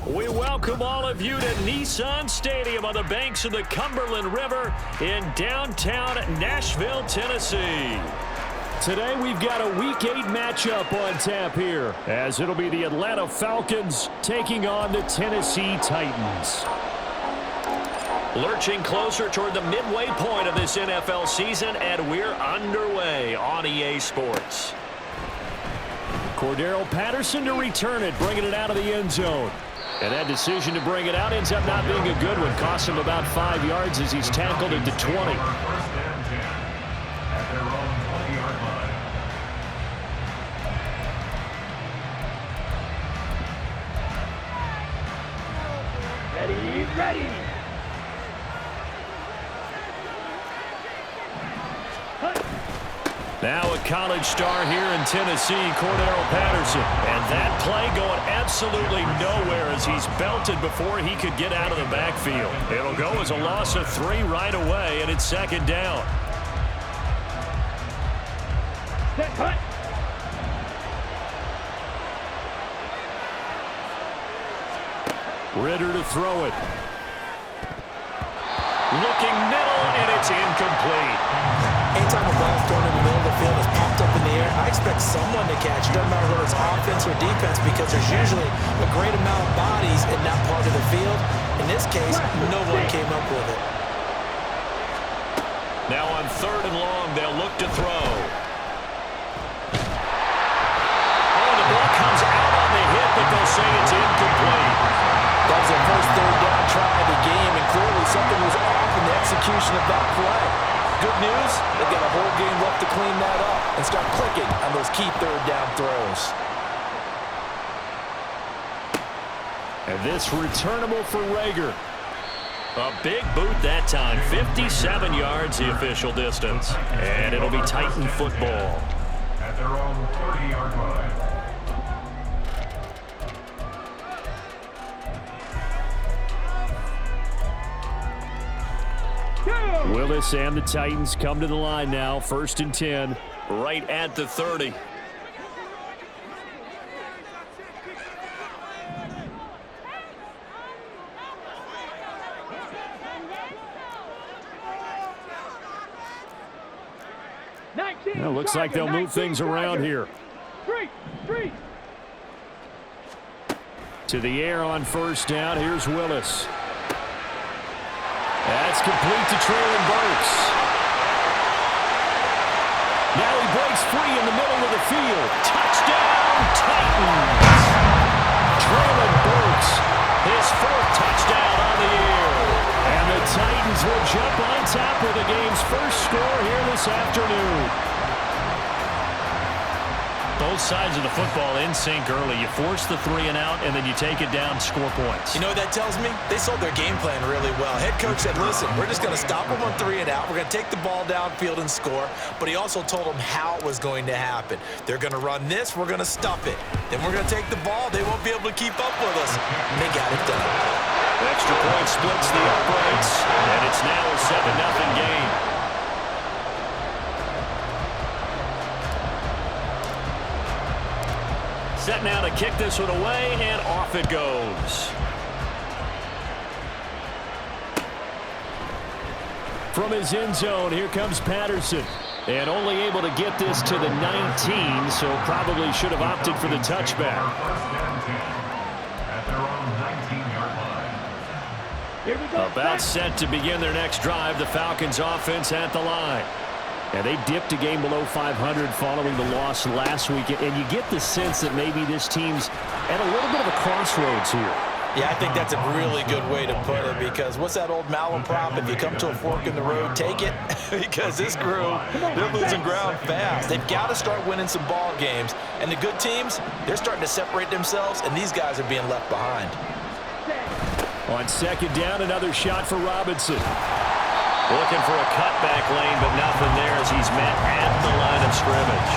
We welcome all of you to Nissan Stadium on the banks of the Cumberland River in downtown Nashville, Tennessee. Today we've got a Week 8 matchup on tap here, as it'll be the Atlanta Falcons taking on the Tennessee Titans. Lurching closer toward the midway point of this NFL season, and we're underway on EA Sports. Cordero Patterson to return it, bringing it out of the end zone. And that decision to bring it out ends up not being a good one. Costs him about 5 yards as he's tackled into 20. Ready. Now a college star here in Tennessee, Cordero Patterson. And that play going absolutely nowhere as he's belted before he could get out of the backfield. It'll go as a loss of 3 right away, and it's second down. Cut. Ridder to throw it. Looking middle, and it's incomplete. Anytime a ball thrown in the middle of the field is popped up in the air, I expect someone to catch it. Doesn't matter whether it's offense or defense, because there's usually a great amount of bodies in that part of the field. In this case, no one came up with it. Now on 3rd and long, they'll look to throw. Oh, the ball comes out on the hit, but they'll say it's incomplete. That was their first 3rd down try of the game, and clearly something was off in the execution of that play. Good news, they've got a whole game left to clean that up and start clicking on those key 3rd down throws. And this returnable for Rager. A big boot that time. 57 yards the official distance. And it'll be Titan football. At their own 30-yard line. Willis and the Titans come to the line now. 1st and 10. Right at the 30. Well, looks like they'll move things around here. Street. To the air on 1st down. Here's Willis. That's complete to Traylon Burks. Now he breaks free in the middle of the field. Touchdown, Titans! Traylon Burks, his 4th touchdown on the year. And the Titans will jump on top with the game's first score here this afternoon. Both sides of the football in sync early. You force the 3 and out, and then you take it down, score points. You know what that tells me? They sold their game plan really well. Head coach said, listen, we're just going to stop them on 3 and out. We're going to take the ball downfield and score. But he also told them how it was going to happen. They're going to run this. We're going to stop it. Then we're going to take the ball. They won't be able to keep up with us. And they got it done. Extra point splits the uprights, and it's now a 7-0 game. Set now to kick this one away, and off it goes. From his end zone, here comes Patterson. And only able to get this to the 19, so probably should have opted for the touchback. At their own 19-yard line. Here we go. About set to begin their next drive, the Falcons offense at the line. And they dipped a game below 500 following the loss last week. And you get the sense that maybe this team's at a little bit of a crossroads here. Yeah, I think that's a really good way to put it, because what's that old malaprop? If you come to a fork in the road, take it. Because this crew, they're losing ground fast. They've got to start winning some ball games. And the good teams, they're starting to separate themselves, and these guys are being left behind. On second down, another shot for Robinson. Looking for a cutback lane, but nothing there as he's met at the line of scrimmage.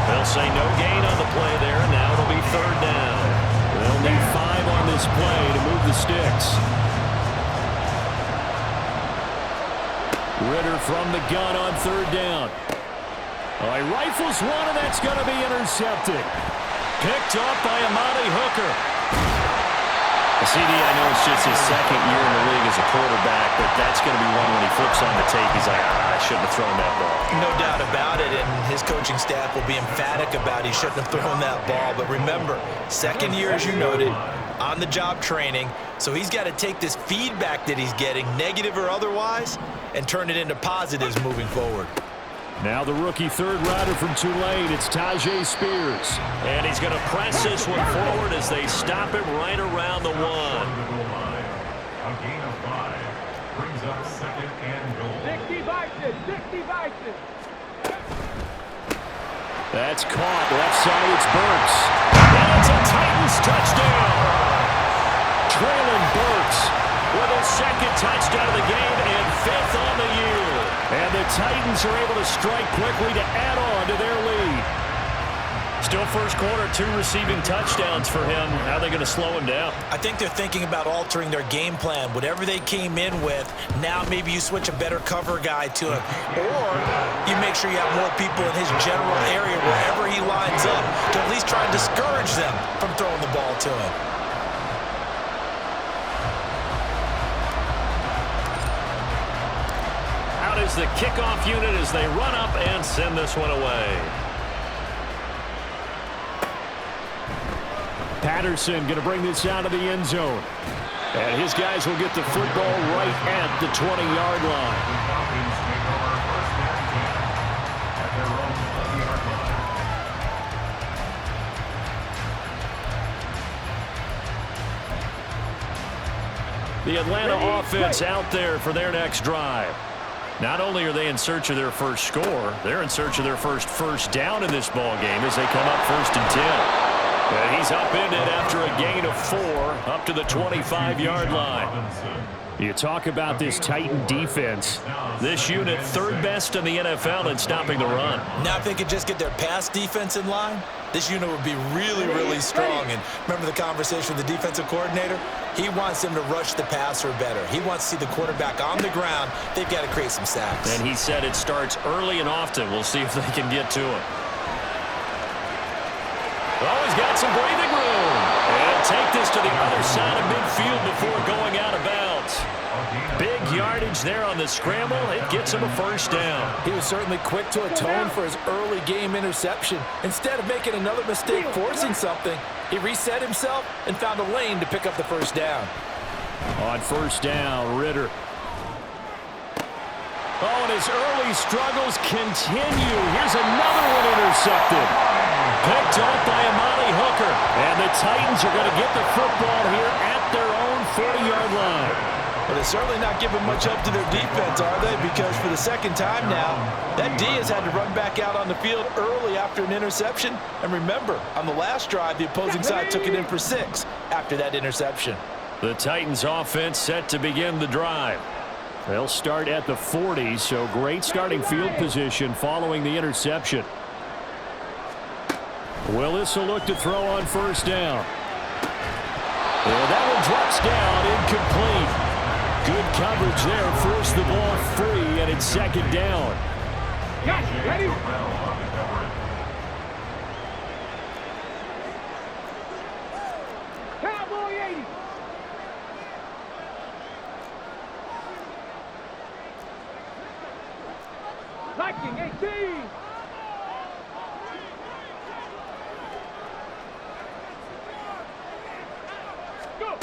They'll say no gain on the play there, and now it'll be third down. They'll need 5 on this play to move the sticks. Ritter from the gun on third down. He rifles one, and that's going to be intercepted. Picked up by Amani Hooker. CD, I know it's just his second year in the league as a quarterback, but that's going to be one when he flips on the tape. He's like, I shouldn't have thrown that ball. No doubt about it, and his coaching staff will be emphatic about he shouldn't have thrown that ball. But remember, second year, as you noted, on-the-job training, so he's got to take this feedback that he's getting, negative or otherwise, and turn it into positives moving forward. Now the rookie third rider from Tulane, it's Tyjae Spears. And he's going to press this one forward as they stop him right around the 1. A gain of 5 brings up second and goal. 60 Bison, 60 Bison. That's caught. Left side, it's Burks. And it's a Titans touchdown. Traylon Burks with his second touchdown of the game and 5th on the year. And the Titans are able to strike quickly to add on to their lead. Still first quarter, 2 receiving touchdowns for him. How are they going to slow him down? I think they're thinking about altering their game plan. Whatever they came in with, now maybe you switch a better cover guy to him. Or you make sure you have more people in his general area wherever he lines up to at least try and discourage them from throwing the ball to him. Out is the kickoff unit as they run up and send this one away. Patterson going to bring this out of the end zone. And his guys will get the football right at the 20-yard line. Falcons take over first and 10 at their own 20-yard line. The Atlanta offense out there for their next drive. Not only are they in search of their first score, they're in search of their first down in this ball game as they come up 1st and 10. And he's upended after a gain of 4 up to the 25-yard line. You talk about this Titan defense. This unit, 3rd best in the NFL in stopping the run. Now if they could just get their pass defense in line, this unit would be really, really strong. And remember the conversation with the defensive coordinator? He wants them to rush the passer better. He wants to see the quarterback on the ground. They've got to create some sacks. And he said it starts early and often. We'll see if they can get to him. Oh, he's got some breathing room. And take this to the other side of midfield before going out of bounds. Big yardage there on the scramble. It gets him a first down. He was certainly quick to atone for his early game interception. Instead of making another mistake forcing something, he reset himself and found a lane to pick up the first down. On first down, Ritter. Oh, and his early struggles continue. Here's another one intercepted. Picked up by Amani Hooker. And the Titans are going to get the football here at their own 40-yard line. But they're certainly not giving much up to their defense, are they? Because for the second time now, that D has had to run back out on the field early after an interception. And remember, on the last drive, the opposing side took it in for 6 after that interception. The Titans offense set to begin the drive. They'll start at the 40, so great starting field position following the interception. Willis will look to throw on first down. And that one drops down, incomplete. Good coverage there, forced the ball free, and it's second down. Gotcha, ready? Cowboy 80. Like 18. Go.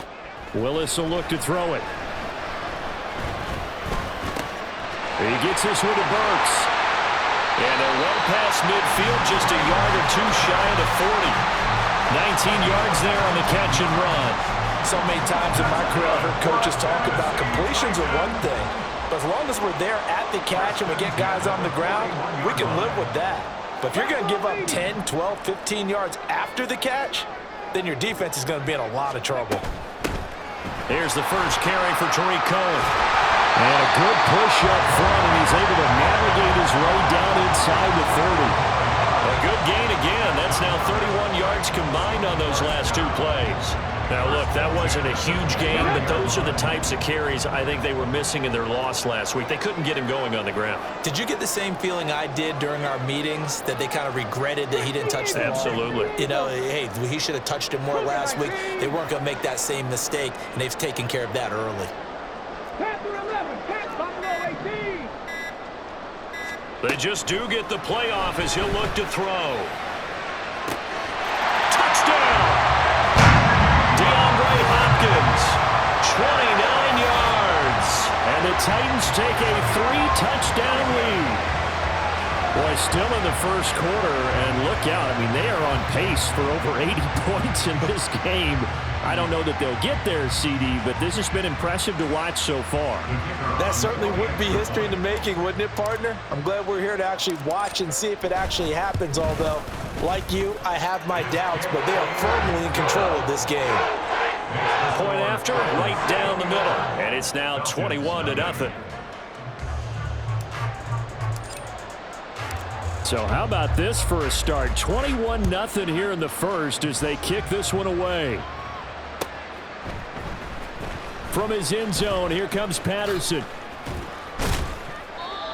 Willis will look to throw it. He gets this one to Burks. And they're well past midfield, just a yard or two shy of the 40. 19 yards there on the catch and run. So many times in my career, I've heard coaches talk about completions are one thing, but as long as we're there at the catch and we get guys on the ground, we can live with that. But if you're going to give up 10, 12, 15 yards after the catch, then your defense is going to be in a lot of trouble. Here's the first carry for Tariq Cohen. And a good push up front, and he's able to navigate his way down inside the 30. A good gain again. That's now 31 yards combined on those last two plays. Now, look, that wasn't a huge gain, but those are the types of carries I think they were missing in their loss last week. They couldn't get him going on the ground. Did you get the same feeling I did during our meetings, that they kind of regretted that he didn't touch the ball? Absolutely. You know, hey, he should have touched it more last week. They weren't going to make that same mistake, and they've taken care of that early. Panther 11. Catch Buffalo 18. They just do get the playoff as he'll look to throw. Touchdown! DeAndre Hopkins, 29 yards. And the Titans take a 3-touchdown lead. Boy, still in the first quarter, and look out. I mean, they are on pace for over 80 points in this game. I don't know that they'll get there, CD, but this has been impressive to watch so far. That certainly would be history in the making, wouldn't it, partner? I'm glad we're here to actually watch and see if it actually happens, although, like you, I have my doubts, but they are firmly in control of this game. Point after, right down the middle, and it's now 21-0. So how about this for a start? 21-0 here in the first as they kick this one away. From his end zone, here comes Patterson.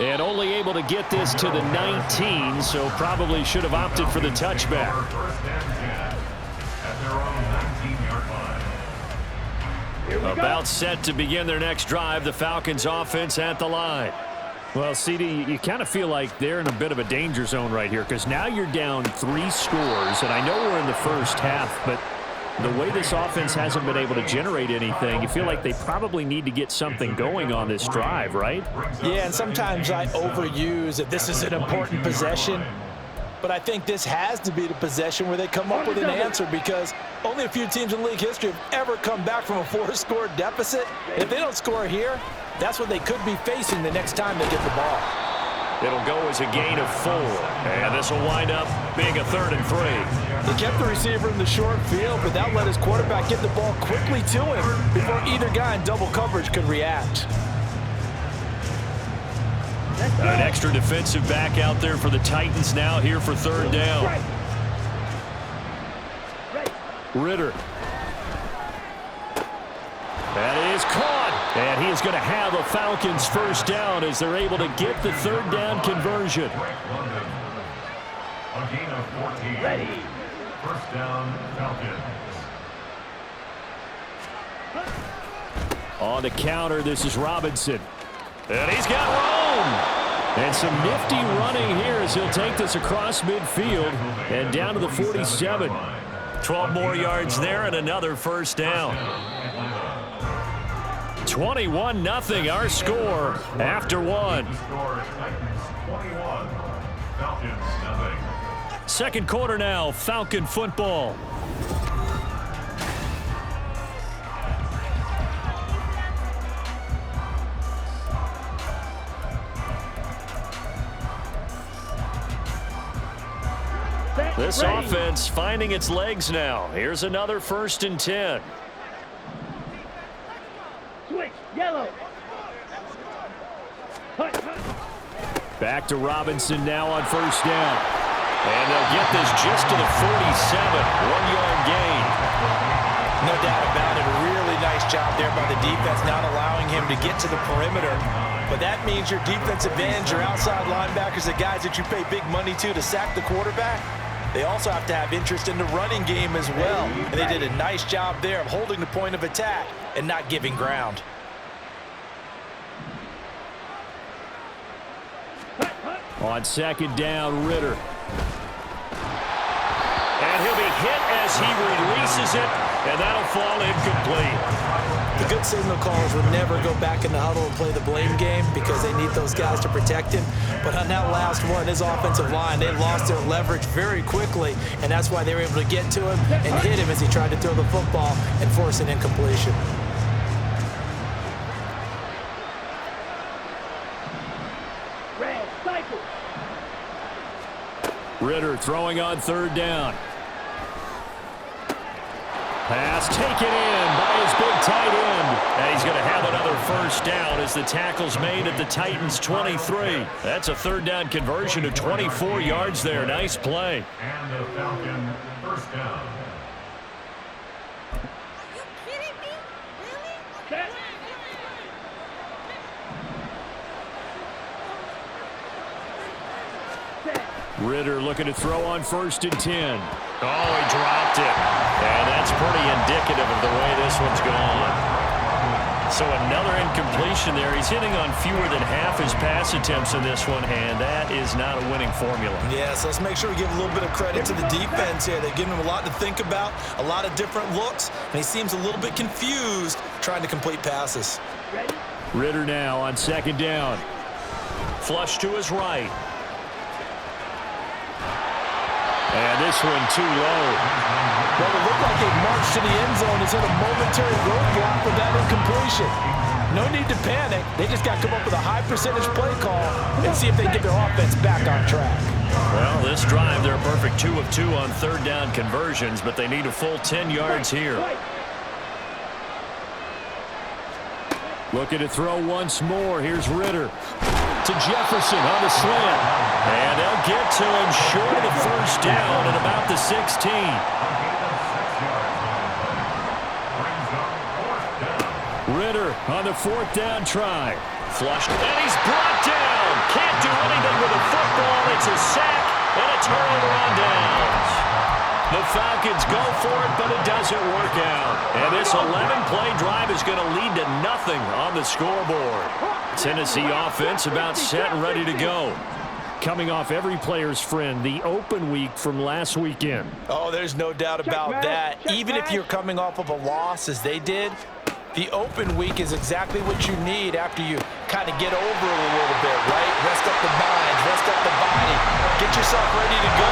And only able to get this to the 19, so probably should have opted for the touchback. About set to begin their next drive, the Falcons offense at the line. Well, CD, you kind of feel like they're in a bit of a danger zone right here because now you're down 3 scores, and I know we're in the first half, but the way this offense hasn't been able to generate anything, you feel like they probably need to get something going on this drive, right? Yeah, and sometimes I overuse that this is an important possession, but I think this has to be the possession where they come up with an answer because only a few teams in league history have ever come back from a 4-score deficit. If they don't score here, that's what they could be facing the next time they get the ball. It'll go as a gain of 4, and this will wind up being a 3rd and 3. He kept the receiver in the short field, but that let his quarterback get the ball quickly to him before either guy in double coverage could react. An extra defensive back out there for the Titans now here for 3rd down. Ritter. That is caught. And he is going to have a Falcons first down as they're able to get the 3rd down conversion. A gain of 14. Ready. First down, Falcons. On the counter, this is Robinson. And he's got room. And some nifty running here as he'll take this across midfield and down to the 47. 12 more yards there and another first down. 21-0 our score after 1. Second quarter now, Falcon football. This offense finding its legs now. Here's another 1st and 10. Switch. Yellow. Back to Robinson now on 1st down. And they'll get this just to the 47. 1-yard gain. No doubt about it. A really nice job there by the defense, not allowing him to get to the perimeter. But that means your defensive ends, your outside linebackers, the guys that you pay big money to sack the quarterback, they also have to have interest in the running game as well. And they did a nice job there of holding the point of attack and not giving ground. On second down, Ritter. And he'll be hit as he releases it, and that'll fall incomplete. The good signal callers would never go back in the huddle and play the blame game because they need those guys to protect him. But on that last one, his offensive line, they lost their leverage very quickly, and that's why they were able to get to him and hit him as he tried to throw the football and force an incompletion. Ritter throwing on third down. Pass taken in by his big tight end. And he's going to have another first down as the tackle's made at the Titans' 23. That's a third down conversion of 24 yards there. Nice play. And the Falcon first down. Are you kidding me? Really? Ritter looking to throw on 1st and 10. Oh, he dropped it. And that's pretty indicative of the way this one's gone. So another incompletion there. He's hitting on fewer than half his pass attempts in this one, and that is not a winning formula. Yeah, so let's make sure we give a little bit of credit to the defense here. They've given him a lot to think about, a lot of different looks, and he seems a little bit confused trying to complete passes. Ritter now on second down. Flush to his right. And this one too low. Well, it looked like they marched to the end zone. Has hit a momentary roadblock with that incompletion. No need to panic. They just got to come up with a high percentage play call and see if they can get their offense back on track. Well, this drive, they're a perfect 2 of 2 on third down conversions, but they need a full 10 yards here. Looking to throw once more. Here's Ritter to Jefferson on the slant. And they'll get to him short of the first down at about the 16. Ritter on the 4th down try. Flushed, and he's brought down. Can't do anything with the football. It's a sack and a turnover on downs. The Falcons go for it, but it doesn't work out. And this 11-play drive is going to lead to nothing on the scoreboard. Tennessee offense about set and ready to go. Coming off every player's friend, the open week from last weekend. Oh, there's no doubt about that. Even if you're coming off of a loss, as they did, the open week is exactly what you need after you kind of get over it a little bit, right? Rest up the mind, rest up the body, get yourself ready to go.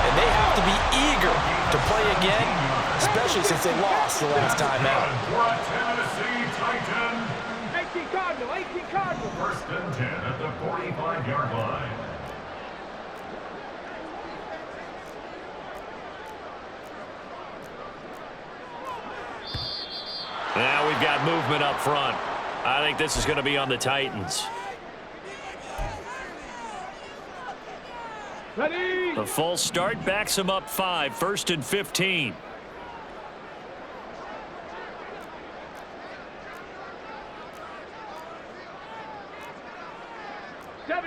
And they have to be eager to play again, especially since they lost the last time out. For a Tennessee Titan. 18 Cardinal, 18 Cardinal. 1st and 10 at the 45-yard line. Now we've got movement up front. I think this is going to be on the Titans. Ready? The full start backs him up 5, 1st and 15.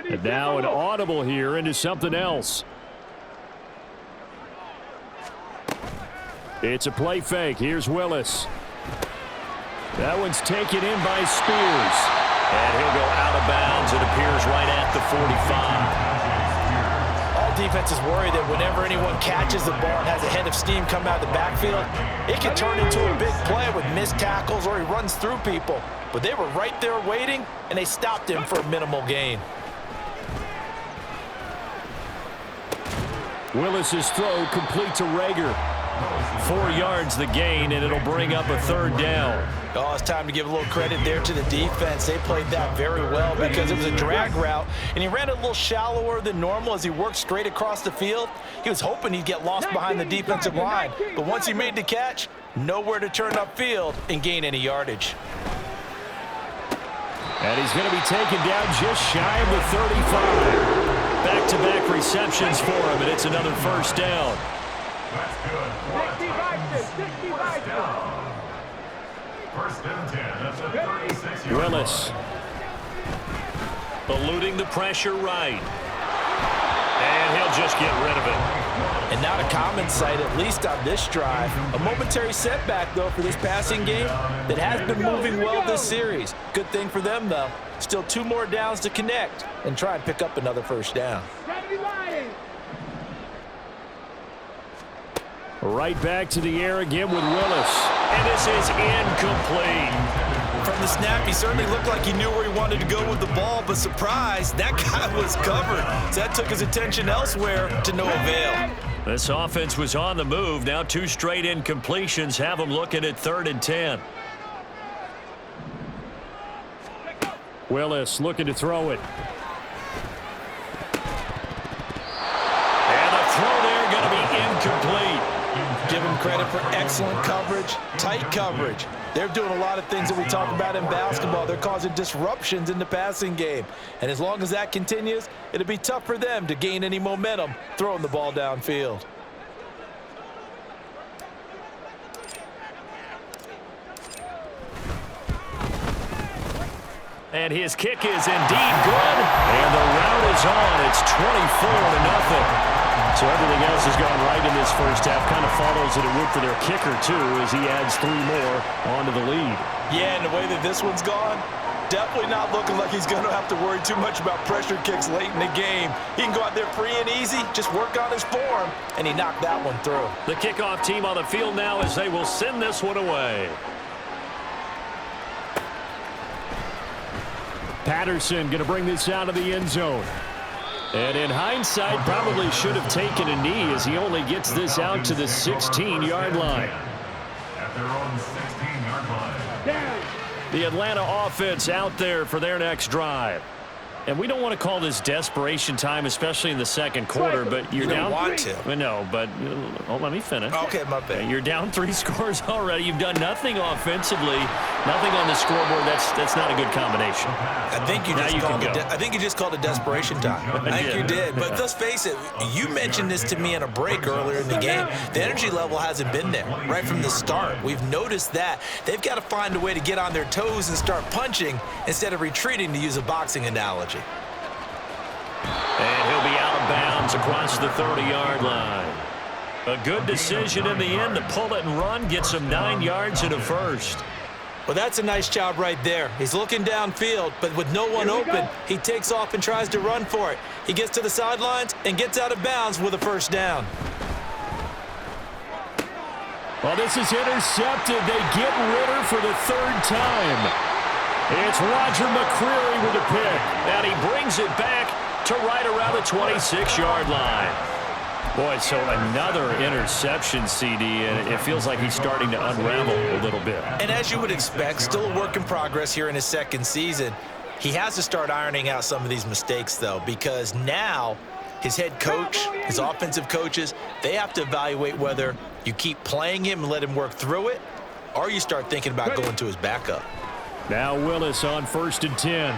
And now an audible here into something else. It's a play fake. Here's Willis. That one's taken in by Spears. And he'll go out of bounds. It appears right at the 45. All defenses worry that whenever anyone catches the ball and has a head of steam come out of the backfield, it can turn into a big play with missed tackles or he runs through people. But they were right there waiting, and they stopped him for a minimal gain. Willis's throw complete to Rager. 4 yards the gain, and it'll bring up a 3rd down. Oh, it's time to give a little credit there to the defense. They played that very well because it was a drag route, and he ran a little shallower than normal as he worked straight across the field. He was hoping he'd get lost behind the defensive line, but once he made the catch, nowhere to turn upfield and gain any yardage. And he's going to be taken down just shy of the 35. Back-to-back receptions for him, and it's another 1st down. That's good. 65. 1st and 10 at the 36-yard line. Willis. Eluding the pressure right. And he'll just get rid of it. And not a common sight, at least on this drive. A momentary setback, though, for this passing game that has been moving well this series. Good thing for them, though. Still 2 more downs to connect and try and pick up another first down. Right back to the air again with Willis. And this is incomplete. From the snap, he certainly looked like he knew where he wanted to go with the ball, but surprise, that guy was covered. So that took his attention elsewhere to no avail. This offense was on the move. Now 2 straight incompletions have them looking at 3rd and 10. Willis looking to throw it. And the throw there going to be incomplete. Give him credit for excellent coverage, tight coverage. They're doing a lot of things that we talk about in basketball. They're causing disruptions in the passing game. And as long as that continues, it'll be tough for them to gain any momentum throwing the ball downfield. And his kick is indeed good. And the route is on. It's 24-0. So everything else has gone right in this first half. Kind of follows that it would for their kicker, too, as he adds 3 more onto the lead. Yeah, and the way that this one's gone, definitely not looking like he's going to have to worry too much about pressure kicks late in the game. He can go out there free and easy, just work on his form, and he knocked that one through. The kickoff team on the field now as they will send this one away. Patterson going to bring this out of the end zone. And in hindsight, probably should have taken a knee as he only gets this out to the 16-yard line. At their own 16-yard line. The Atlanta offense out there for their next drive. And we don't want to call this desperation time, especially in the second quarter, but you're down. You don't want to. No, but let me finish. Okay, my bad. You're down 3 scores already. You've done nothing offensively, nothing on the scoreboard. That's not a good combination. I think you just called it desperation time. I think you did. But let's face it, you mentioned this to me in a break earlier in the game. The energy level hasn't been there right from the start. We've noticed that. They've got to find a way to get on their toes and start punching instead of retreating, to use a boxing analogy. And he'll be out of bounds across the 30-yard line. A good decision in the end to pull it and run, gets him 9 yards and a first. Well, that's a nice job right there. He's looking downfield, but with no one open, he takes off and tries to run for it. He gets to the sidelines and gets out of bounds with a first down. Well, this is intercepted. They get Ritter for the 3rd time. It's Roger McCreary with a pick, and he brings it back to right around the 26-yard line. Boy, so another interception, CD, and it feels like he's starting to unravel a little bit. And as you would expect, still a work in progress here in his 2nd season. He has to start ironing out some of these mistakes, though, because now his head coach, his offensive coaches, they have to evaluate whether you keep playing him and let him work through it, or you start thinking about going to his backup. Now Willis on 1st and 10. And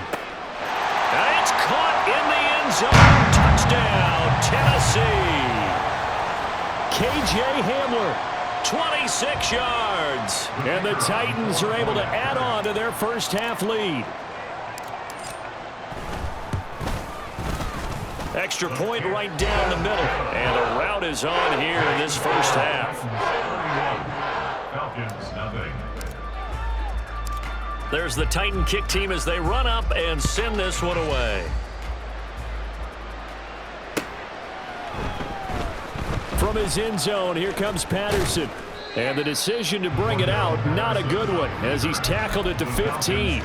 it's caught in the end zone. Touchdown, Tennessee. KJ Hamler, 26 yards. And the Titans are able to add on to their first half lead. Extra point right down the middle. And the route is on here in this first half. Falcons, nothing. There's the Titan kick team as they run up and send this one away. From his end zone, here comes Patterson. And the decision to bring it out, not a good one, as he's tackled at the 15.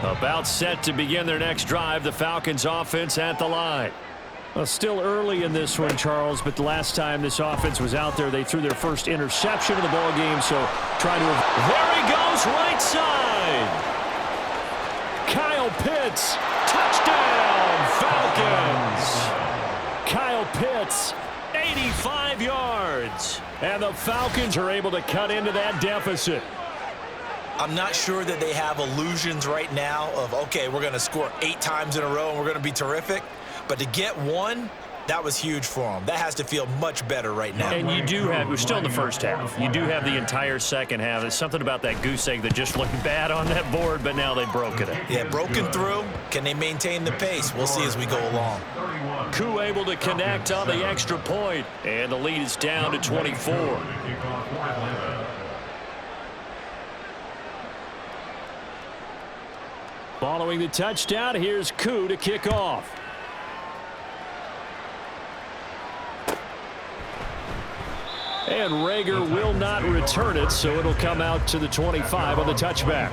About set to begin their next drive, the Falcons offense at the line. Well, still early in this one, Charles, but the last time this offense was out there, they threw their first interception of the ball game, so try to... There he goes, right side! Kyle Pitts, touchdown, Falcons! Kyle Pitts, 85 yards. And the Falcons are able to cut into that deficit. I'm not sure that they have illusions right now of, okay, we're going to score 8 times in a row and we're going to be terrific. But to get one That was huge for them. That has to feel much better right now. And you do have, we're still in the first half. You do have the entire second half. There's something about that goose egg that just looked bad on that board, but now they've broken it. Yeah, broken through. Can they maintain the pace? We'll see as we go along. Koo able to connect on the extra point, and the lead is down to 24. Following the touchdown, here's Koo to kick off. And Rager will not return it, so it'll come out to the 25 on the touchback.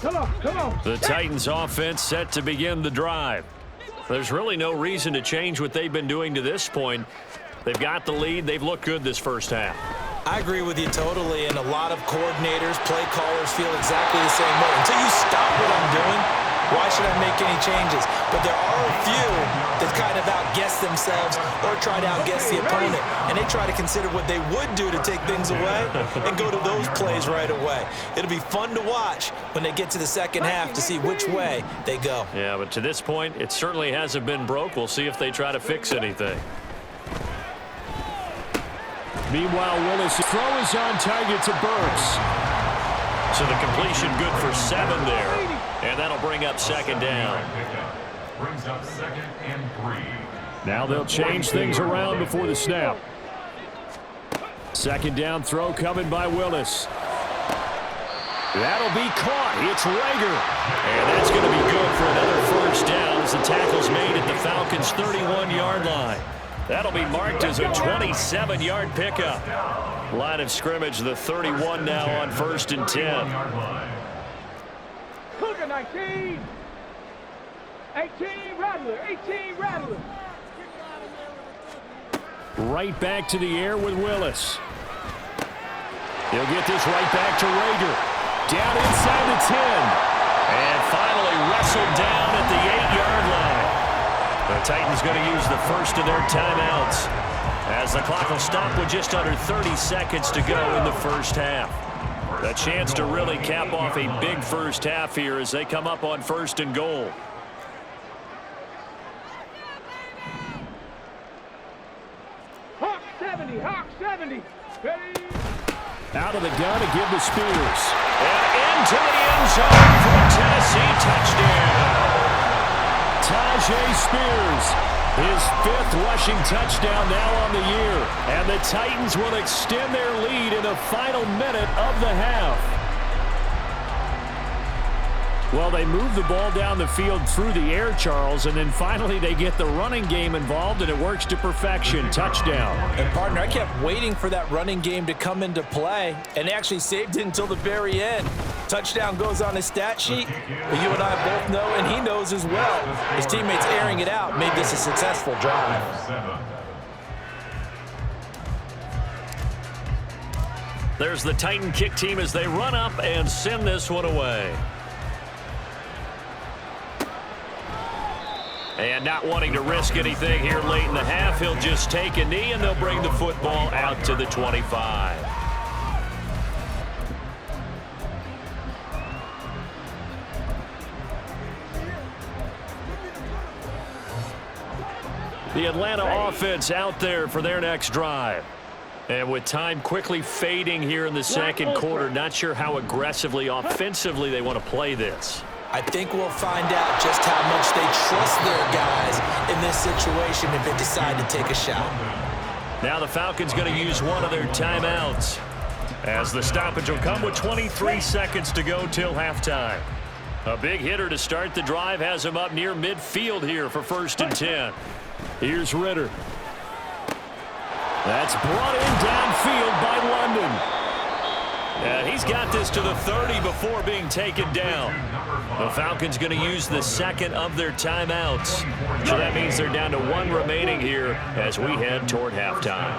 Come on. The Titans offense set to begin the drive. There's really no reason to change what they've been doing to this point. They've got the lead. They've looked good this first half. I agree with you totally, and a lot of coordinators, play callers feel exactly the same way. Until you stop what I'm doing, why should I make any changes? But there are a few that kind of outguess themselves or try to outguess the opponent, and they try to consider what they would do to take things away and go to those plays right away. It'll be fun to watch when they get to the second half to see which way they go. Yeah, but to this point, it certainly hasn't been broke. We'll see if they try to fix anything. Meanwhile, Willis' throw is on target to Burks. So the completion good for 7 there. And that'll bring up second down. Brings up 2nd and 3. Now they'll change things around before the snap. Second down throw coming by Willis. That'll be caught. It's Rager. And that's going to be good for another first down as the tackle's made at the Falcons' 31-yard line. That'll be marked as a 27-yard pickup. Line of scrimmage, the 31 now on 1st and 10. Cougar 19. 18 Rattler. 18 Rattler. Right back to the air with Willis. He'll get this right back to Rager. Down inside the 10. And finally wrestled down at the 8-yard line. The Titans going to use the first of their timeouts as the clock will stop with just under 30 seconds to go in the first half. A chance to really cap off a big first half here as they come up on 1st and goal. Hawk 70. Hawk 70. Ready. Out of the gun to give to Spears. And into the end zone for a Tennessee touchdown. Tyjae Spears, his 5th rushing touchdown now on the year. And the Titans will extend their lead in the final minute of the half. Well, they move the ball down the field through the air, Charles, and then finally they get the running game involved, and it works to perfection. Touchdown. And, partner, I kept waiting for that running game to come into play, and they actually saved it until the very end. Touchdown goes on his stat sheet, but you and I both know, and he knows as well, his teammates airing it out made this a successful drive. There's the Titan kick team as they run up and send this one away. And not wanting to risk anything here late in the half, he'll just take a knee, and they'll bring the football out to the 25. The Atlanta offense out there for their next drive. And with time quickly fading here in the second quarter, not sure how aggressively, offensively they want to play this. I think we'll find out just how much they trust their guys in this situation if they decide to take a shot. Now the Falcons going to use one of their timeouts as the stoppage will come with 23 seconds to go till halftime. A big hitter to start the drive has him up near midfield here for 1st and 10. Here's Ritter. That's brought in downfield by London. And he's got this to the 30 before being taken down. The Falcons going to use the second of their timeouts. So that means they're down to 1 remaining here as we head toward halftime.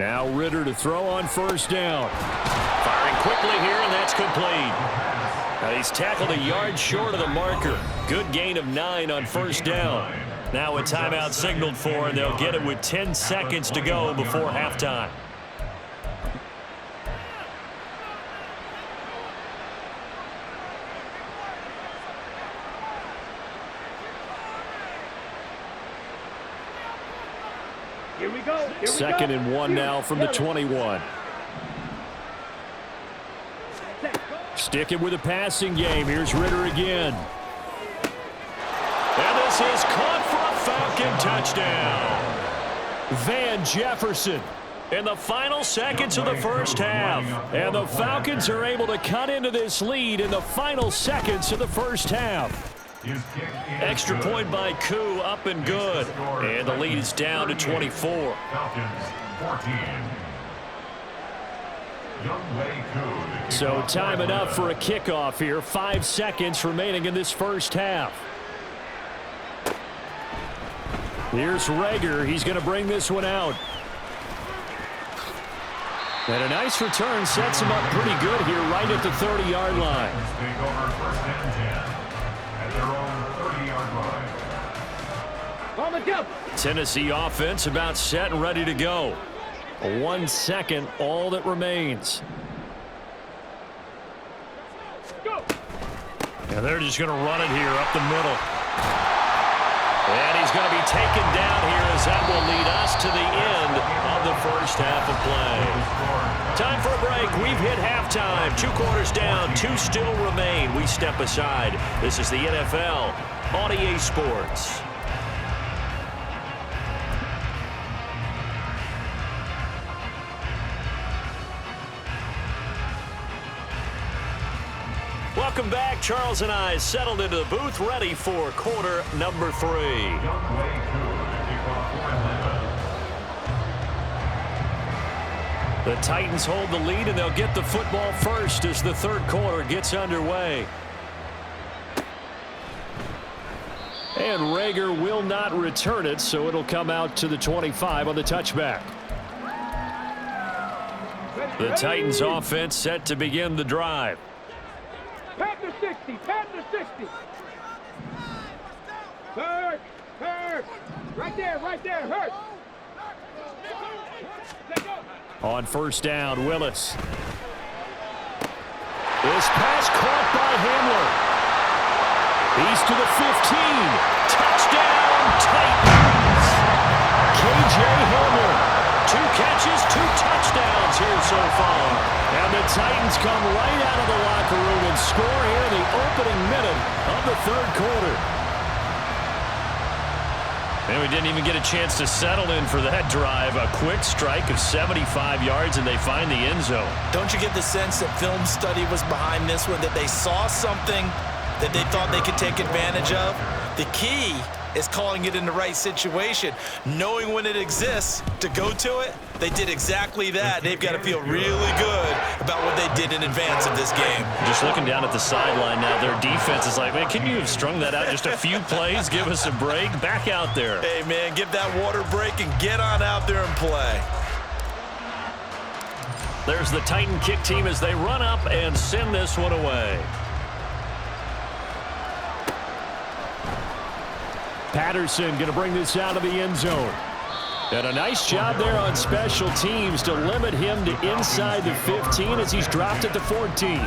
Now Ritter to throw on first down. Firing quickly here, and that's complete. Now he's tackled a yard short of the marker. Good gain of 9 on first down. Now a timeout signaled for, and they'll get it with 10 seconds to go before halftime. Here we go. Second and 1 now from the 21. Sticking with a passing game. Here's Ritter again. And this is caught for a Falcon touchdown. Van Jefferson in the final seconds of the first half. And the Falcons are able to cut into this lead in the final seconds of the first half. Extra point by Koo, up and good. And the lead is down to 24. Falcons 14. So time enough for a kickoff here. 5 seconds remaining in this first half. Here's Reagor. He's going to bring this one out. And a nice return sets him up pretty good here right at the 30-yard line. Take over first and 10 at their own 30-yard line. On the jump. Tennessee offense about set and ready to go. 1 second, all that remains. Go. And they're just going to run it here up the middle. And he's going to be taken down here as that will lead us to the end of the first half of play. Time for a break. We've hit halftime. 2 quarters down, 2 still remain. We step aside. This is the NFL on EA Sports. Welcome back. Charles and I settled into the booth, ready for quarter number 3. The Titans hold the lead, and they'll get the football first as the third quarter gets underway. And Reagor will not return it, so it'll come out to the 25 on the touchback. The Titans offense set to begin the drive. Panther 60. Panther 60. Hurt. Hurt. Right there. Hurt. On first down, Willis. This pass caught by Hamler. He's to the 15. Touchdown, Titans. K.J. Hamler. 2 catches, 2 touchdowns here so far. And the Titans come right out of the locker room and score here in the opening minute of the third quarter. And we didn't even get a chance to settle in for that drive. A quick strike of 75 yards, and they find the end zone. Don't you get the sense that film study was behind this one, that they saw something that they thought they could take advantage of? The key is calling it in the right situation, knowing when it exists to go to it. They did exactly that. They've got to feel really good about what they did in advance of this game. Just looking down at the sideline now, their defense is like, man, can you have strung that out just a few plays? Give us a break. Back out there. Hey, man, give that water break and get on out there and play. There's the Titan kick team as they run up and send this one away. Patterson going to bring this out of the end zone. And a nice job there on special teams to limit him to inside the 15 as he's dropped at the 14.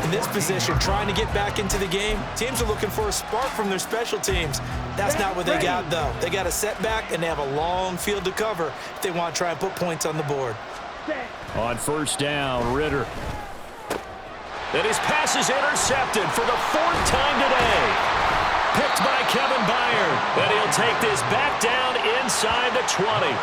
In this position, trying to get back into the game, teams are looking for a spark from their special teams. That's not what they got, though. They got a setback, and they have a long field to cover if they want to try and put points on the board. On first down, Ritter. And his pass is intercepted for the 4th time today. Picked by Kevin Byard. And he'll take this back down inside the 20.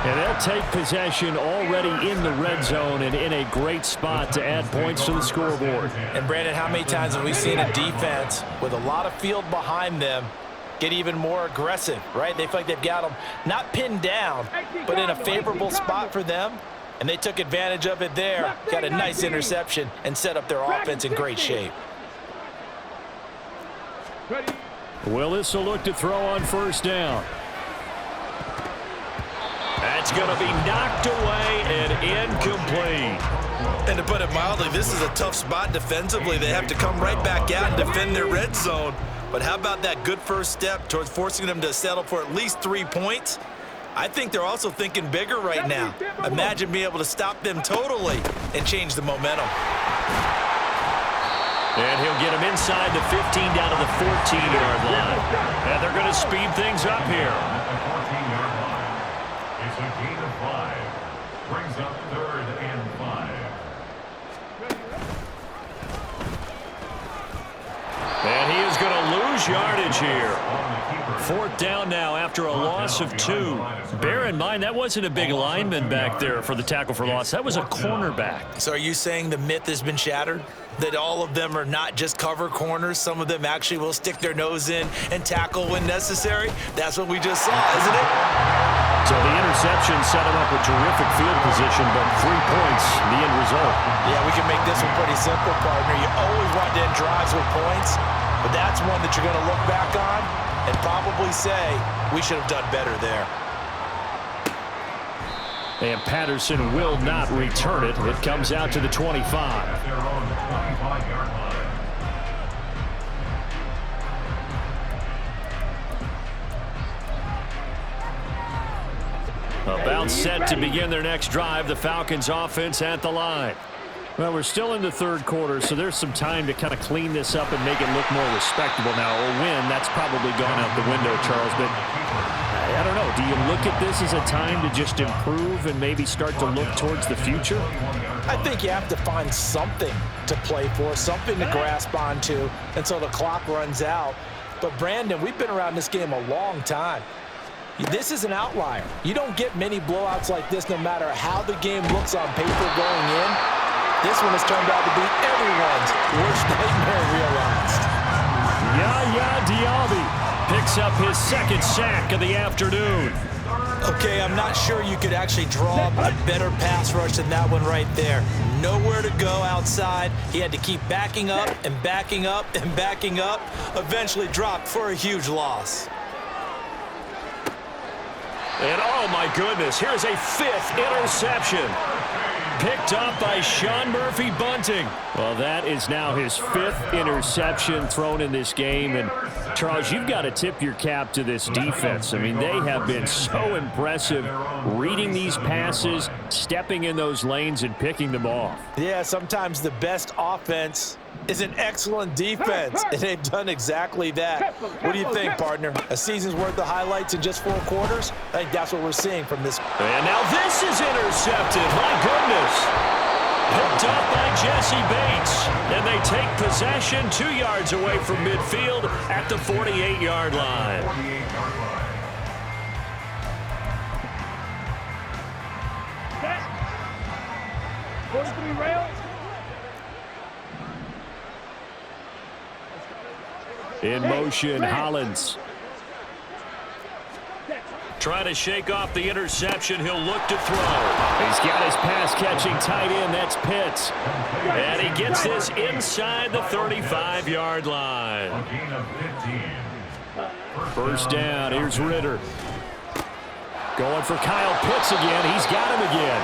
And they'll take possession already in the red zone and in a great spot to add points to the scoreboard. And, Brandon, how many times have we seen a defense with a lot of field behind them get even more aggressive, right? They feel like they've got them not pinned down, but in a favorable spot for them. And they took advantage of it there. Got a nice interception and set up their offense in great shape. Willis will look to throw on first down. That's It's going to be knocked away and incomplete. And to put it mildly, this is a tough spot defensively. They have to come right back out and defend their red zone. But how about that good first step towards forcing them to settle for at least 3 points? I think they're also thinking bigger right now. Imagine being able to stop them totally and change the momentum. And he'll get him inside the 15 down to the 14-yard line. And they're going to speed things up here. At the 14-yard line. It's a gain of 5. Brings up 3rd and 5. And he is going to lose yardage here. 4th down now after a loss of 2. Bear in mind, that wasn't a big lineman back there for the tackle for loss. That was a cornerback. So are you saying the myth has been shattered? That all of them are not just cover corners? Some of them actually will stick their nose in and tackle when necessary? That's what we just saw, isn't it? So the interception set him up with terrific field position, but 3 points, the end result. Yeah, we can make this one pretty simple, partner. You always want to end drives with points, but that's one that you're going to look back on and probably say, we should have done better there. And Patterson will not return it. It comes out to the 25. At their own 25-yard line. About set to begin their next drive. The Falcons offense at the line. Well, we're still in the 3rd quarter, so there's some time to kind of clean this up and make it look more respectable. Now, a win, that's probably gone out the window, Charles, but I don't know. Do you look at this as a time to just improve and maybe start to look towards the future? I think you have to find something to play for, something to grasp onto until the clock runs out. But, Brandon, we've been around this game a long time. This is an outlier. You don't get many blowouts like this no matter how the game looks on paper going in. This one has turned out to be everyone's worst nightmare realized. Yaya Diaby picks up his 2nd sack of the afternoon. Okay, I'm not sure you could actually draw a better pass rush than that one right there. Nowhere to go outside. He had to keep backing up and backing up and backing up. Eventually dropped for a huge loss. And oh my goodness, here's a 5th interception. Picked up by Sean Murphy-Bunting. Well, that is now his 5th interception thrown in this game. And, Charles, you've got to tip your cap to this defense. I mean, they have been so impressive reading these passes, stepping in those lanes, and picking them off. Yeah, sometimes the best offense is an excellent defense, and they've done exactly that. What do you think, partner? A season's worth of highlights in just 4 quarters? I think that's what we're seeing from this. And now this is intercepted. My goodness. Picked up by Jesse Bates. And they take possession 2 yards away from midfield at the 48-yard line. 48-yard line. Set. 43 rails. In motion, Hollins. Trying to shake off the interception. He'll look to throw. He's got his pass-catching tight end. That's Pitts. And he gets this inside the 35-yard line. A gain of 15. First down. Here's Ritter. Going for Kyle Pitts again. He's got him again.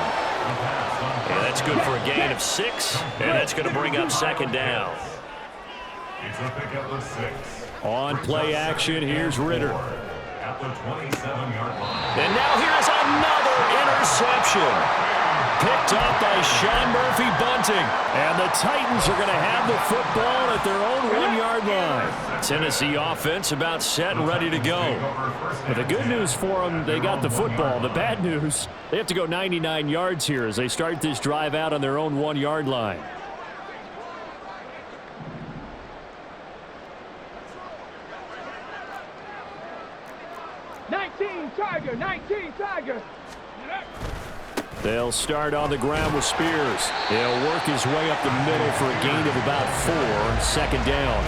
And that's good for a gain of 6. And that's going to bring up 2nd down. It's a pickup of 6. On play action, here's Ritter. At the 27-yard line. And now here's another interception. Picked up by Sean Murphy-Bunting. And the Titans are going to have the football at their own 1-yard line. Tennessee offense about set and ready to go. But the good news for them, they got the football. The bad news, they have to go 99 yards here as they start this drive out on their own 1-yard line. Tiger, 19 Tiger. They'll start on the ground with Spears. He'll work his way up the middle for a gain of about 4, 2nd down.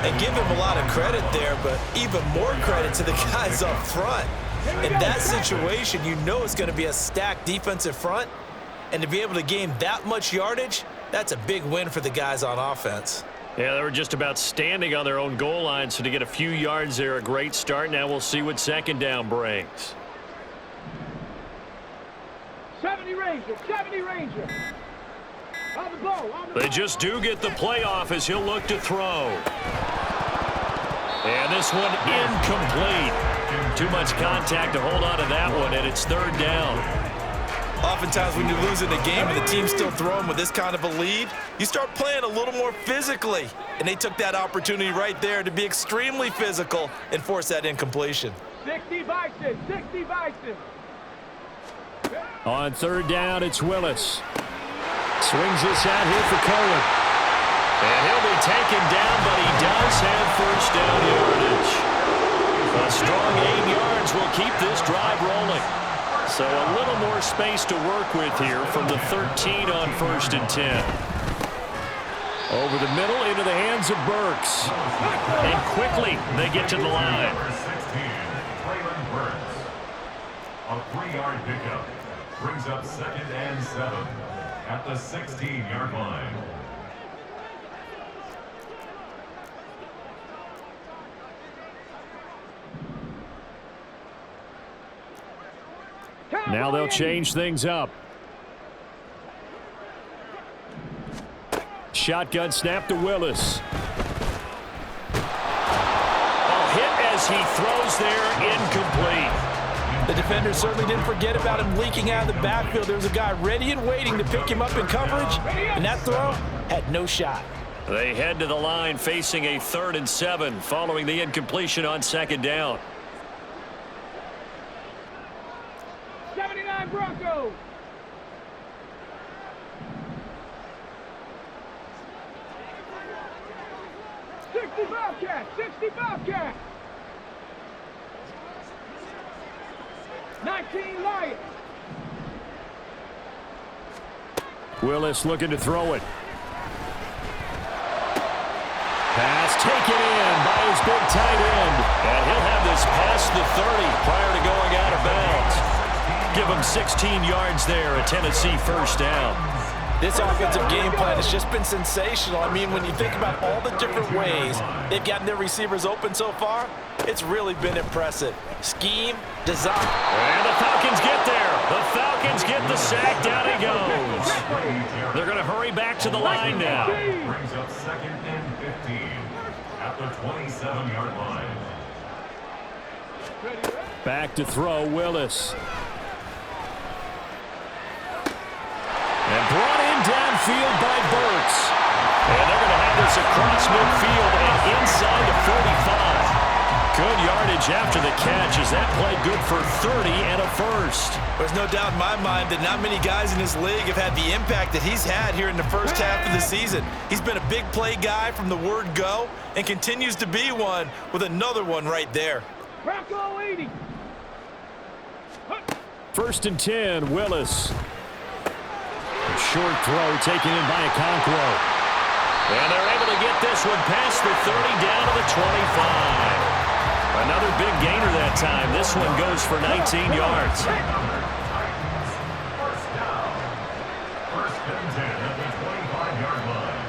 And give him a lot of credit there, but even more credit to the guys up front. In that situation, you know it's going to be a stacked defensive front. And to be able to gain that much yardage, that's a big win for the guys on offense. Yeah, they were just about standing on their own goal line, so to get a few yards there, a great start. Now we'll see what 2nd down brings. Ranger, 70 Ranger. On the ball, on the They ball. just do get the playoff as he'll look to throw. And this one incomplete. Too much contact to hold on to that one, and it's third down. Oftentimes when you're losing a game and the team's still throwing with this kind of a lead, you start playing a little more physically. And they took that opportunity right there to be extremely physical and force that incompletion. 60 Bison, 60 Bison. On third down, it's Willis. Swings this out here for Cohen. And he'll be taken down, but he does have first down yardage. A strong 8 yards will keep this drive rolling. So a little more space to work with here from the 13 on 1st and 10. Over the middle into the hands of Burks. And quickly they get to the line. Number 16, Traylon Burks. A 3-yard pickup brings up 2nd and 7 at the 16-yard line. Now they'll change things up. Shotgun snap to Willis. A hit as he throws there, incomplete. The defender certainly didn't forget about him leaking out of the backfield. There was a guy ready and waiting to pick him up in coverage, and that throw had no shot. They head to the line facing a 3rd and 7 following the incompletion on 2nd down. 79 Broncos. Bobcat, 60 Bobcat. 19 Lions. Willis looking to throw it. Pass taken in by his big tight end. And he'll have this past the 30 prior to going out of bounds. Give him 16 yards there, a Tennessee first down. This offensive game plan has just been sensational. I mean, when you think about all the different ways they've gotten their receivers open so far, it's really been impressive. Scheme, design. And the Falcons get there. The Falcons get the sack. Down he goes. They're going to hurry back to the line now. Brings up 2nd and 15 at the 27-yard line. Back to throw, Willis. And brought in downfield by Burks. And they're going to have this across midfield and inside the 45. Good yardage after the catch as that played good for 30 and a first. There's no doubt in my mind that not many guys in this league have had the impact that he's had here in the first half of the season. He's been a big play guy from the word go and continues to be one with another one right there. Bronco 80. 1st and 10, Willis. A short throw taken in by Okonkwo. And they're able to get this one past the 30 down to the 25. Another big gainer that time. This one goes for 19 yards. First down. 1st and 10 at the 25-yard line.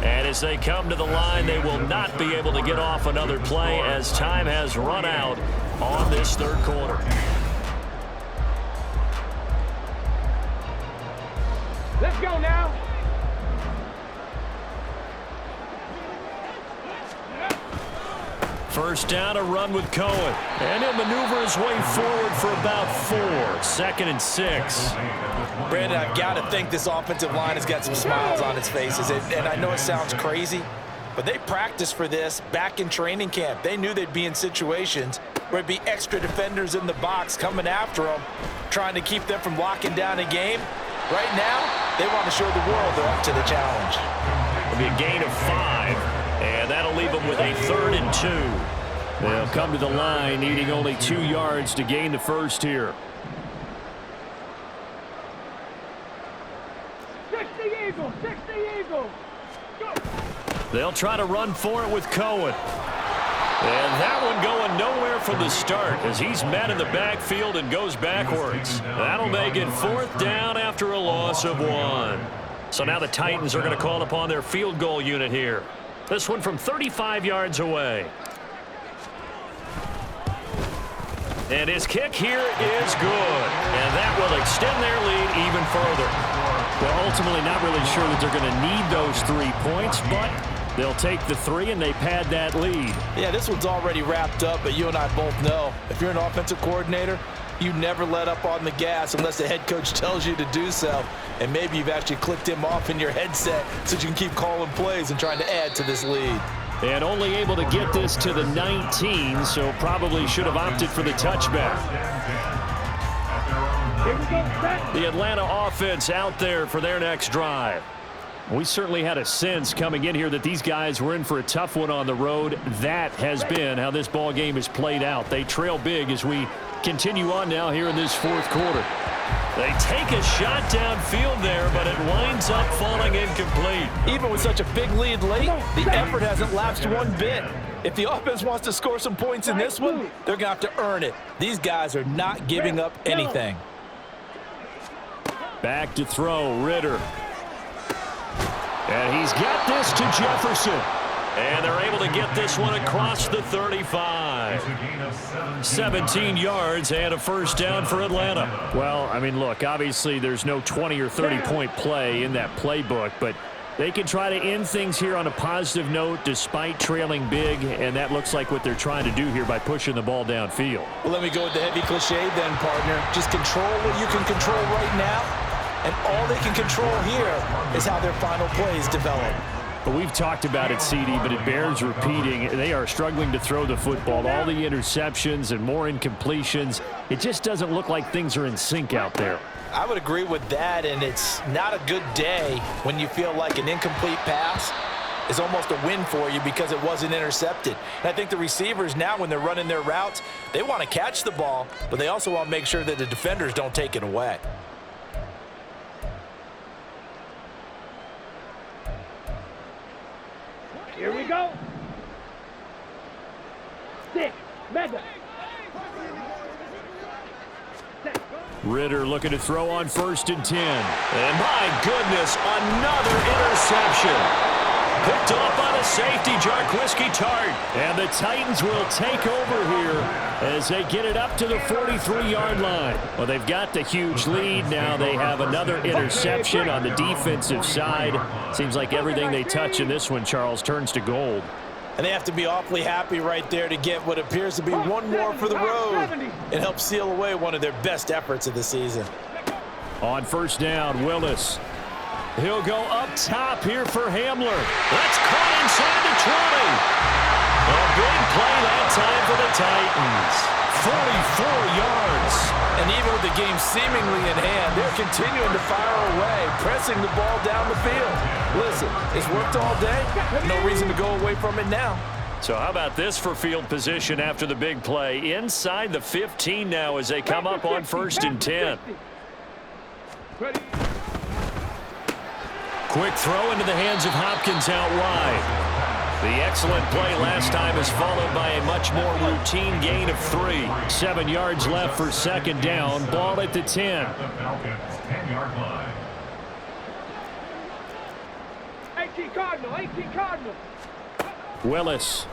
And as they come to the line, they will not be able to get off another play as time has run out on this 3rd quarter. Let's go now. First down, a run with Cohen. And he'll maneuver his way forward for about 4. 2nd and 6. Brandon, I've got to think this offensive line has got some smiles on its faces. And I know it sounds crazy, but they practiced for this back in training camp. They knew they'd be in situations where it'd be extra defenders in the box coming after them, trying to keep them from locking down a game. Right now, they want to show the world they're up to the challenge. It'll be a gain of 5, and that'll leave them with a 3rd and 2. They'll come to the line needing only 2 yards to gain the first here. 60 Eagles, 60 Eagles. Go. They'll try to run for it with Cohen. And that one going nowhere from the start as he's met in the backfield and goes backwards. That'll make it 4th down after a loss of 1. So now the Titans are going to call upon their field goal unit here. This one from 35 yards away. And his kick here is good. And that will extend their lead even further. Well, ultimately not really sure that they're going to need those 3 points, but they'll take the 3 and they pad that lead. Yeah, this one's already wrapped up, but you and I both know if you're an offensive coordinator, you never let up on the gas unless the head coach tells you to do so. And maybe you've actually clicked him off in your headset so you can keep calling plays and trying to add to this lead. And only able to get this to the 19, so probably should have opted for the touchback. The Atlanta offense out there for their next drive. We certainly had a sense coming in here that these guys were in for a tough one on the road. That has been how this ball game is played out. They trail big as we continue on now here in this fourth quarter. They take a shot downfield there, but it winds up falling incomplete. Even with such a big lead late, the effort hasn't lapsed one bit. If the offense wants to score some points in this one, they're going to have to earn it. These guys are not giving up anything. Back to throw, Ritter. And he's got this to Jefferson. And they're able to get this one across the 35. 17 yards and a first down for Atlanta. Well, I mean, look, obviously there's no 20 or 30-point play in that playbook, but they can try to end things here on a positive note despite trailing big, and that looks like what they're trying to do here by pushing the ball downfield. Well, let me go with the heavy cliche then, partner. Just control what you can control right now, and all they can control here is how their final plays develop. But we've talked about it, CD, but it bears repeating. They are struggling to throw the football. All the interceptions and more incompletions. It just doesn't look like things are in sync out there. I would agree with that, and it's not a good day when you feel like an incomplete pass is almost a win for you because it wasn't intercepted. And I think the receivers now, when they're running their routes, they want to catch the ball, but they also want to make sure that the defenders don't take it away. Here we go. 6, mega. Ritter looking to throw on 1st and 10. And my goodness, another interception. Picked off by the safety, Jarquiski Tart. And the Titans will take over here as they get it up to the 43-yard line. Well, they've got the huge lead. Now they have another interception on the defensive side. Seems like everything they touch in this one, Charles, turns to gold. And they have to be awfully happy right there to get what appears to be one more for the road and help seal away one of their best efforts of the season. On 1st down, Willis. He'll go up top here for Hamler. That's caught inside the 20. A big play that time for the Titans. 44 yards. And even with the game seemingly in hand, they're continuing to fire away, pressing the ball down the field. Listen, it's worked all day. No reason to go away from it now. So how about this for field position after the big play? Inside the 15 now as they come up on 1st and 10. Quick throw into the hands of Hopkins out wide. The excellent play last time is followed by a much more routine gain of 3. 7 yards left for 2nd down. Ball at the 10. 10-yard line. 18 Cardinal, 18 Cardinal. Willis.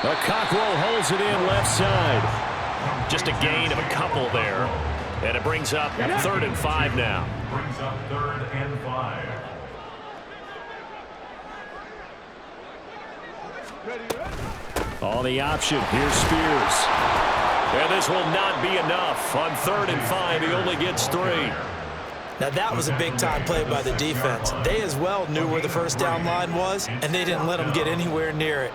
The Cockrell holds it in left side. Just a gain of a couple there. And it brings up 3rd and 5 now. Brings up 3rd and 5. On the option, here's Spears. And this will not be enough. On 3rd and 5, he only gets 3. Now that was a big-time play by the defense. They as well knew where the 1st down line was, and they didn't let them get anywhere near it.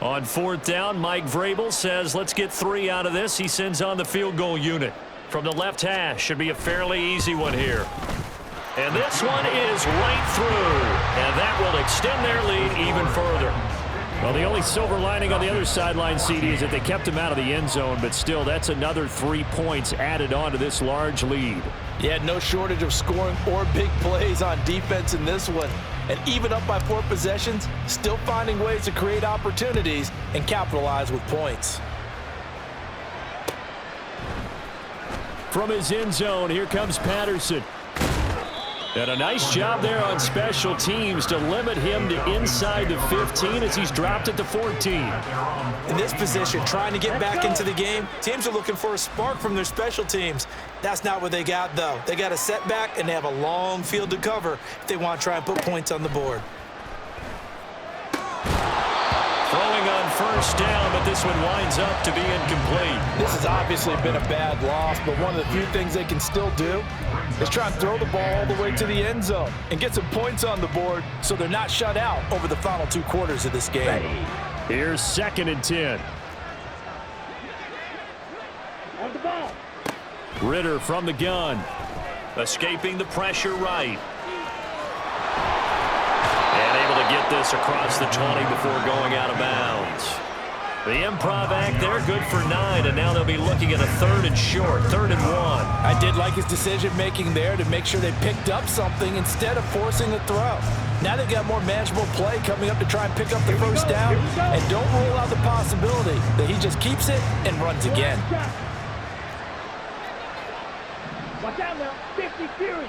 On 4th down, Mike Vrabel says, let's get 3 out of this. He sends on the field goal unit. From the left hash, should be a fairly easy one here. And this one is right through. And that will extend their lead even further. Well, the only silver lining on the other sideline, CD, is that they kept him out of the end zone, but still, that's another 3 points added on to this large lead. Yeah, no shortage of scoring or big plays on defense in this one. And even up by 4 possessions, still finding ways to create opportunities and capitalize with points. From his end zone, here comes Patterson. And a nice job there on special teams to limit him to inside the 15 as he's dropped it to 14. In this position, trying to get back into the game, teams are looking for a spark from their special teams. That's not what they got, though. They got a setback, and they have a long field to cover if they want to try and put points on the board. Throwing on first down, but this one winds up to be incomplete. This has obviously been a bad loss, but one of the few things they can still do is try and throw the ball all the way to the end zone and get some points on the board so they're not shut out over the final 2 quarters of this game. Here's 2nd and 10. On the ball. Ritter from the gun. Escaping the pressure right. And able to get this across the 20 before going out of bounds. The improv act there, good for 9, and now they'll be looking at a 3rd and short, 3rd and 1. I did like his decision-making there to make sure they picked up something instead of forcing a throw. Now they've got more manageable play coming up to try and pick up the first down, and don't rule out the possibility that he just keeps it and runs again. Watch out now. 50 Fury.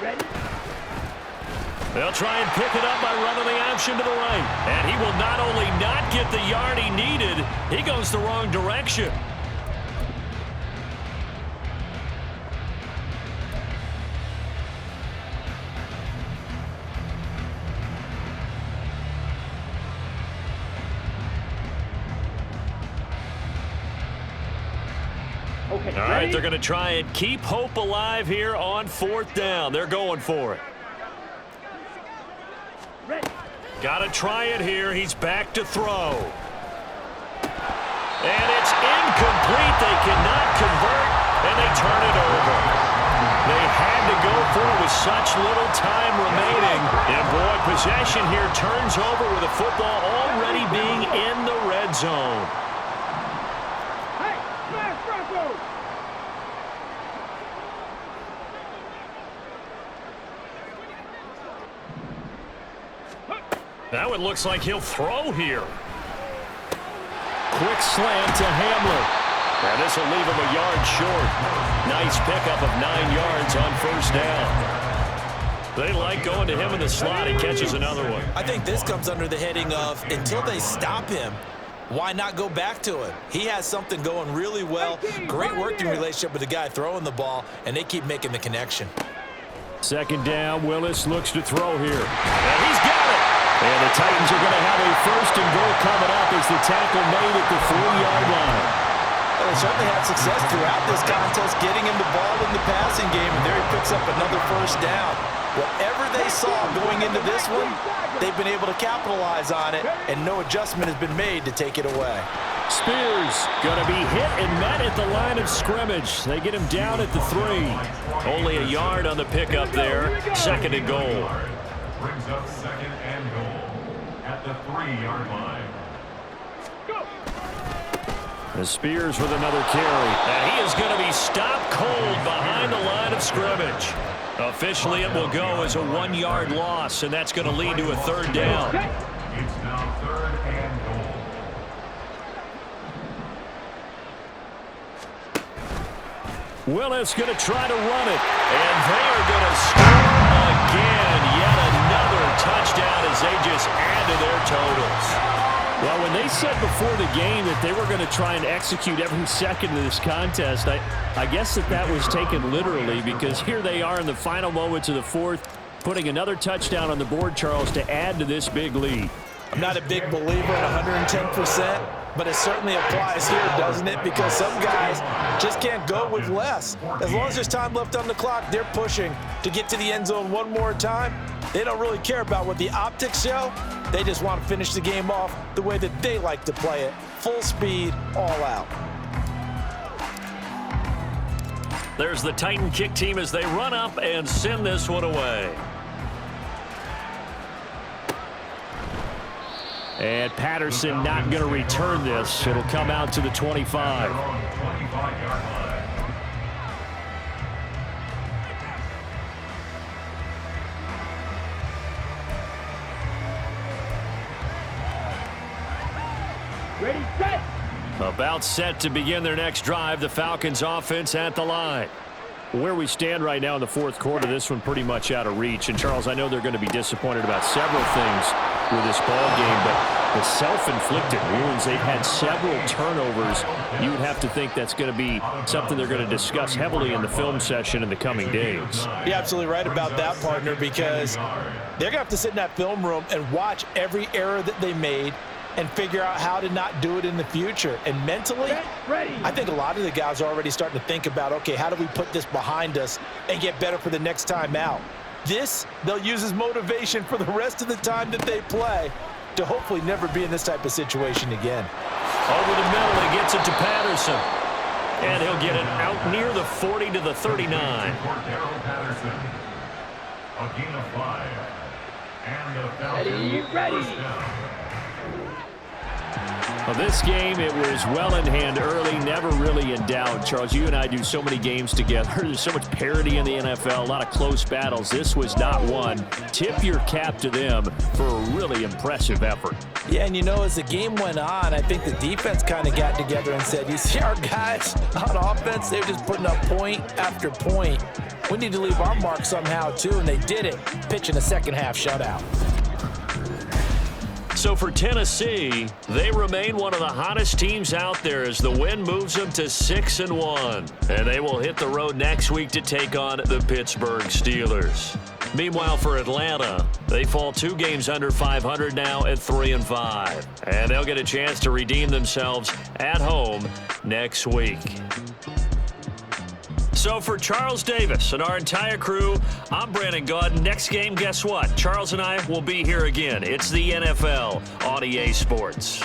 Ready? They'll try and pick it up by running the option to the right. And he will not only not get the yard he needed, he goes the wrong direction. Okay, All right, they're going to try and keep hope alive here on 4th down. They're going for it. Ready. Got to try it here. He's back to throw. And it's incomplete. They cannot convert, and they turn it over. They had to go for it with such little time remaining. And, boy, possession here turns over with the football already being in the red zone. Hey, smash Broncos. Now it looks like he'll throw here. Quick slant to Hamler. And this will leave him a yard short. Nice pickup of 9 yards on first down. They like going to him in the slot. He catches another one. I think this comes under the heading of until they stop him, why not go back to it? He has something going really well. Great working relationship with the guy throwing the ball, and they keep making the connection. 2nd down, Willis looks to throw here. And he's got it. And the Titans are going to have a 1st and goal coming up as the tackle made at the 3-yard line. Well, they certainly had success throughout this contest, getting him the ball in the passing game, and there he picks up another 1st down. Whatever they saw going into this one, they've been able to capitalize on it, and no adjustment has been made to take it away. Spears going to be hit and met at the line of scrimmage. They get him down at the 3. Only a yard on the pickup there. 2nd and goal. Brings up 2nd and goal at the 3-yard line. The Spears with another carry. And he is going to be stopped cold behind the line of scrimmage. Officially, it will go as a 1-yard loss, and that's going to lead to a 3rd down. It's now 3rd and goal. Willis going to try to run it, and they are going to score again. Yet another touchdown as they just add to their totals. Well, when they said before the game that they were going to try and execute every second of this contest, I guess that was taken literally, because here they are in the final moments of the 4th, putting another touchdown on the board, Charles, to add to this big lead. I'm not a big believer in 110%, but it certainly applies here, doesn't it? Because some guys just can't go with less. As long as there's time left on the clock, they're pushing to get to the end zone one more time. They don't really care about what the optics show. They just want to finish the game off the way that they like to play it. Full speed, all out. There's the Titan kick team as they run up and send this one away. And Patterson not going to return this. It'll come out to the 25. 25-yard line. Ready, set. About set to begin their next drive. The Falcons offense at the line. Where we stand right now in the fourth quarter, this one pretty much out of reach. And, Charles, I know they're going to be disappointed about several things with this ball game, but the self-inflicted wounds, they've had several turnovers. You would have to think that's going to be something they're going to discuss heavily in the film session in the coming days. You're absolutely right about that, partner, because they're going to have to sit in that film room and watch every error that they made and figure out how to not do it in the future. And mentally, I think a lot of the guys are already starting to think about, okay, how do we put this behind us and get better for the next time out? This, they'll use as motivation for the rest of the time that they play to hopefully never be in this type of situation again. Over the middle, he gets it to Patterson. And he'll get it out near the 40 to the 39. Cordero Patterson. A gain of 5. And a Falcons first down. Well, this game, it was well in hand early, never really in doubt. Charles, you and I do so many games together. There's so much parity in the NFL, a lot of close battles. This was not one. Tip your cap to them for a really impressive effort. Yeah, and you know, as the game went on, I think the defense kind of got together and said, you see our guys on offense, they're just putting up point after point. We need to leave our mark somehow, too, and they did it, pitching a second-half shutout. So for Tennessee, they remain one of the hottest teams out there as the win moves them to 6-1. And they will hit the road next week to take on the Pittsburgh Steelers. Meanwhile, for Atlanta, they fall 2 games under 500 now at 3-5. And they'll get a chance to redeem themselves at home next week. So for Charles Davis and our entire crew, I'm Brandon Gaudin. Next game, guess what? Charles and I will be here again. It's the NFL on EA Sports.